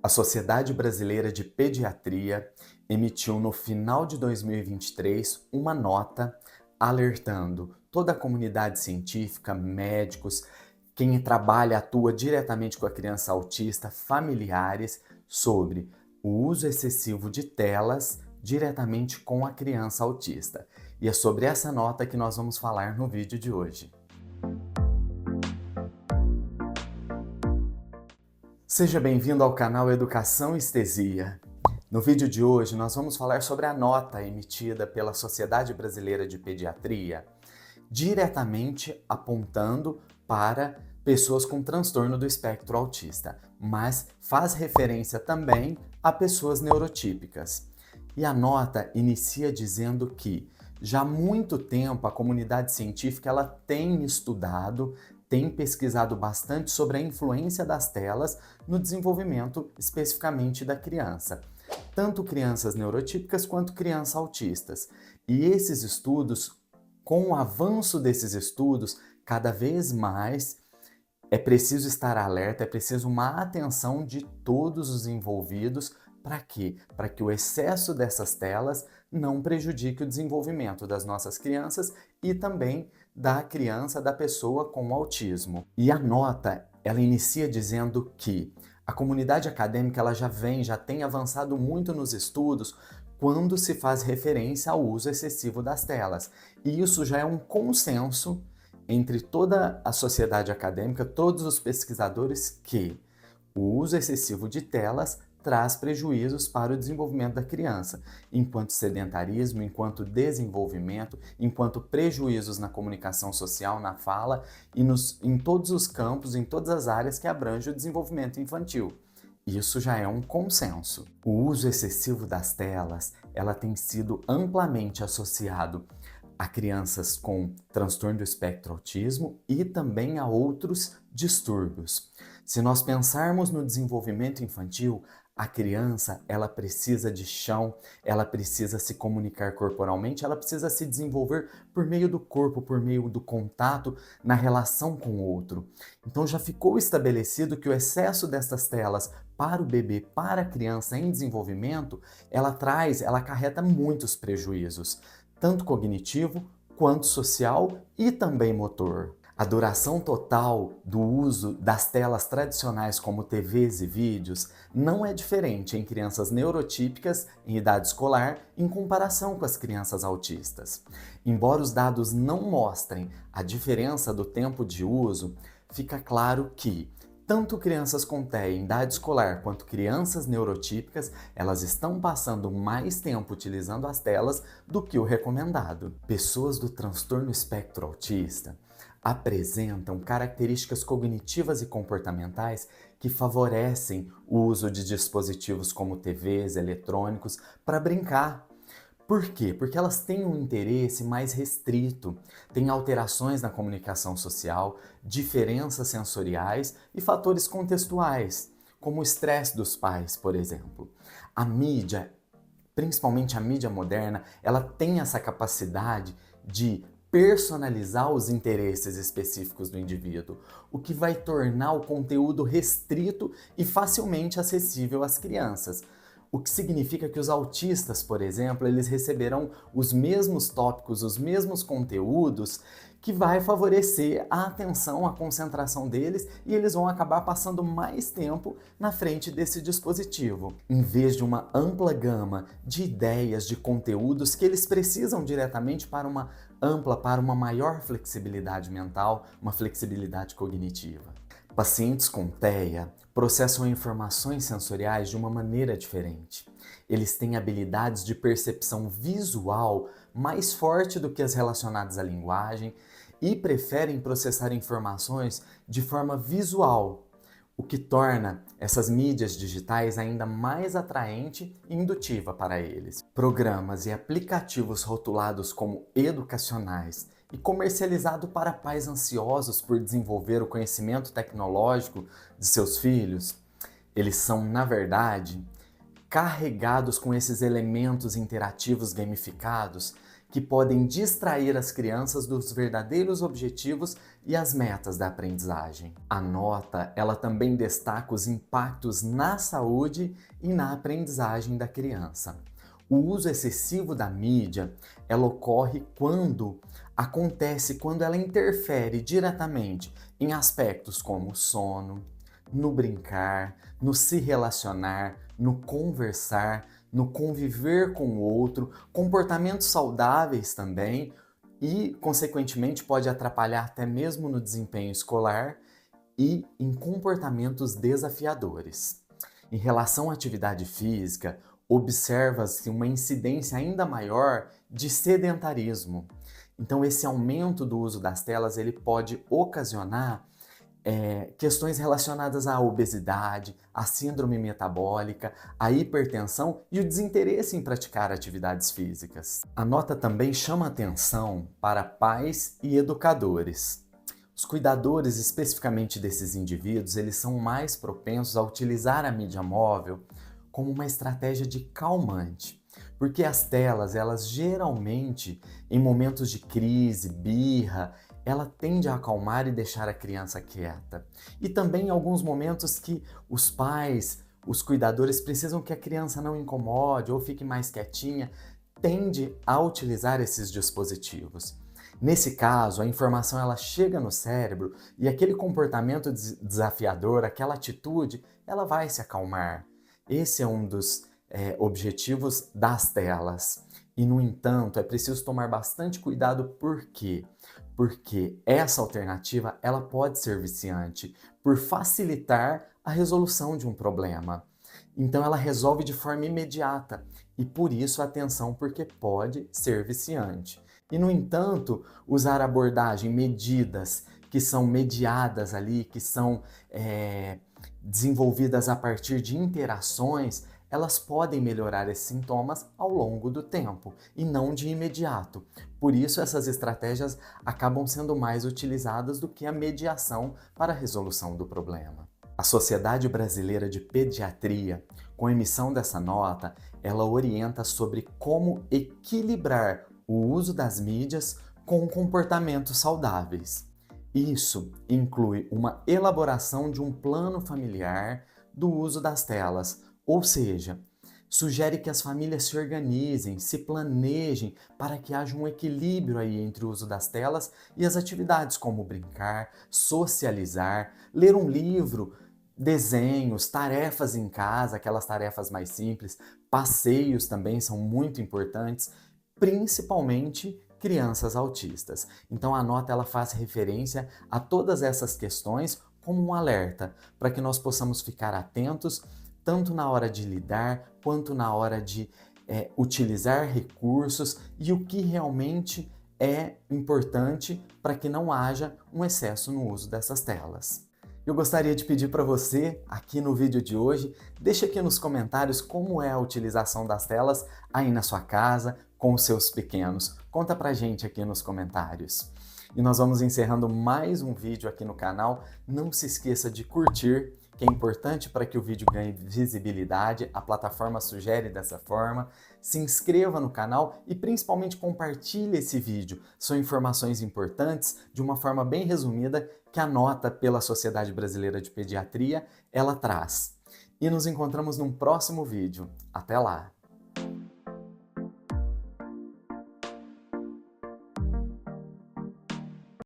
A Sociedade Brasileira de Pediatria emitiu no final de 2023 uma nota alertando toda a comunidade científica, médicos, quem trabalha, atua diretamente com a criança autista, familiares, sobre o uso excessivo de telas diretamente com a criança autista. E é sobre essa nota que nós vamos falar no vídeo de hoje. Seja bem-vindo ao canal Educação Estesia. No vídeo de hoje nós vamos falar sobre a nota emitida pela Sociedade Brasileira de Pediatria, diretamente apontando para pessoas com transtorno do espectro autista, mas faz referência também a pessoas neurotípicas. E a nota inicia dizendo que já há muito tempo a comunidade científica ela tem estudado, tem pesquisado bastante sobre a influência das telas no desenvolvimento especificamente da criança, tanto crianças neurotípicas quanto crianças autistas. E esses estudos, com o avanço desses estudos, cada vez mais é preciso estar alerta, é preciso uma atenção de todos os envolvidos. Para quê? Para que o excesso dessas telas não prejudique o desenvolvimento das nossas crianças e também da criança, da pessoa com autismo. E a nota, ela inicia dizendo que a comunidade acadêmica ela já tem avançado muito nos estudos quando se faz referência ao uso excessivo das telas. E isso já é um consenso entre toda a sociedade acadêmica, todos os pesquisadores, que o uso excessivo de telas traz prejuízos para o desenvolvimento da criança, enquanto sedentarismo, enquanto desenvolvimento, enquanto prejuízos na comunicação social, na fala e em todos os campos, em todas as áreas que abrangem o desenvolvimento infantil. Isso já é um consenso. O uso excessivo das telas, ela tem sido amplamente associado a crianças com transtorno do espectro autismo e também a outros distúrbios. Se nós pensarmos no desenvolvimento infantil, a criança, ela precisa de chão, ela precisa se comunicar corporalmente, ela precisa se desenvolver por meio do corpo, por meio do contato, na relação com o outro. Então já ficou estabelecido que o excesso dessas telas para o bebê, para a criança em desenvolvimento, ela acarreta muitos prejuízos, tanto cognitivo, quanto social e também motor. A duração total do uso das telas tradicionais como TVs e vídeos não é diferente em crianças neurotípicas em idade escolar em comparação com as crianças autistas. Embora os dados não mostrem a diferença do tempo de uso, fica claro que tanto crianças com TEA em idade escolar quanto crianças neurotípicas, elas estão passando mais tempo utilizando as telas do que o recomendado. Pessoas do transtorno espectro autista apresentam características cognitivas e comportamentais que favorecem o uso de dispositivos como TVs, eletrônicos, para brincar. Por quê? Porque elas têm um interesse mais restrito, têm alterações na comunicação social, diferenças sensoriais e fatores contextuais, como o estresse dos pais, por exemplo. A mídia, principalmente a mídia moderna, ela tem essa capacidade de personalizar os interesses específicos do indivíduo, o que vai tornar o conteúdo restrito e facilmente acessível às crianças. O que significa que os autistas, por exemplo, eles receberão os mesmos tópicos, os mesmos conteúdos, que vai favorecer a atenção, a concentração deles, e eles vão acabar passando mais tempo na frente desse dispositivo, em vez de uma ampla gama de ideias, de conteúdos que eles precisam diretamente para uma maior flexibilidade mental, uma flexibilidade cognitiva. Pacientes com TEA processam informações sensoriais de uma maneira diferente. Eles têm habilidades de percepção visual mais forte do que as relacionadas à linguagem e preferem processar informações de forma visual, o que torna essas mídias digitais ainda mais atraente e indutiva para eles. Programas e aplicativos rotulados como educacionais e comercializado para pais ansiosos por desenvolver o conhecimento tecnológico de seus filhos, eles são, na verdade, carregados com esses elementos interativos gamificados que podem distrair as crianças dos verdadeiros objetivos e as metas da aprendizagem. A nota, ela também destaca os impactos na saúde e na aprendizagem da criança. O uso excessivo da mídia, ela ocorre quando ela interfere diretamente em aspectos como o sono, no brincar, no se relacionar, no conversar, no conviver com o outro, comportamentos saudáveis também e, consequentemente, pode atrapalhar até mesmo no desempenho escolar e em comportamentos desafiadores. Em relação à atividade física, observa-se uma incidência ainda maior de sedentarismo. Então, esse aumento do uso das telas ele pode ocasionar questões relacionadas à obesidade, à síndrome metabólica, à hipertensão e o desinteresse em praticar atividades físicas. A nota também chama atenção para pais e educadores. Os cuidadores, especificamente desses indivíduos, eles são mais propensos a utilizar a mídia móvel como uma estratégia de calmante, porque as telas, elas geralmente, em momentos de crise, birra, ela tende a acalmar e deixar a criança quieta. E também em alguns momentos que os pais, os cuidadores precisam que a criança não incomode ou fique mais quietinha, tende a utilizar esses dispositivos. Nesse caso, a informação ela chega no cérebro e aquele comportamento desafiador, aquela atitude, ela vai se acalmar. Esse é um dos objetivos das telas. E, no entanto, é preciso tomar bastante cuidado. Por quê? Porque essa alternativa ela pode ser viciante por facilitar a resolução de um problema. Então ela resolve de forma imediata e por isso atenção, porque pode ser viciante. E, no entanto, usar abordagem, medidas que são mediadas ali, que são desenvolvidas a partir de interações, elas podem melhorar esses sintomas ao longo do tempo e não de imediato. Por isso, essas estratégias acabam sendo mais utilizadas do que a mediação para a resolução do problema. A Sociedade Brasileira de Pediatria, com a emissão dessa nota, ela orienta sobre como equilibrar o uso das mídias com comportamentos saudáveis. Isso inclui uma elaboração de um plano familiar do uso das telas, ou seja, sugere que as famílias se organizem, se planejem para que haja um equilíbrio aí entre o uso das telas e as atividades como brincar, socializar, ler um livro, desenhos, tarefas em casa, aquelas tarefas mais simples, passeios também são muito importantes, principalmente crianças autistas. Então a nota ela faz referência a todas essas questões como um alerta para que nós possamos ficar atentos tanto na hora de lidar quanto na hora de utilizar recursos e o que realmente é importante para que não haja um excesso no uso dessas telas. Eu gostaria de pedir para você, aqui no vídeo de hoje, deixe aqui nos comentários como é a utilização das telas aí na sua casa, com os seus pequenos. Conta pra gente aqui nos comentários. E nós vamos encerrando mais um vídeo aqui no canal. Não se esqueça de curtir, que é importante para que o vídeo ganhe visibilidade, a plataforma sugere dessa forma. Se inscreva no canal e principalmente compartilhe esse vídeo. São informações importantes, de uma forma bem resumida, que a nota pela Sociedade Brasileira de Pediatria, ela traz. E nos encontramos num próximo vídeo. Até lá!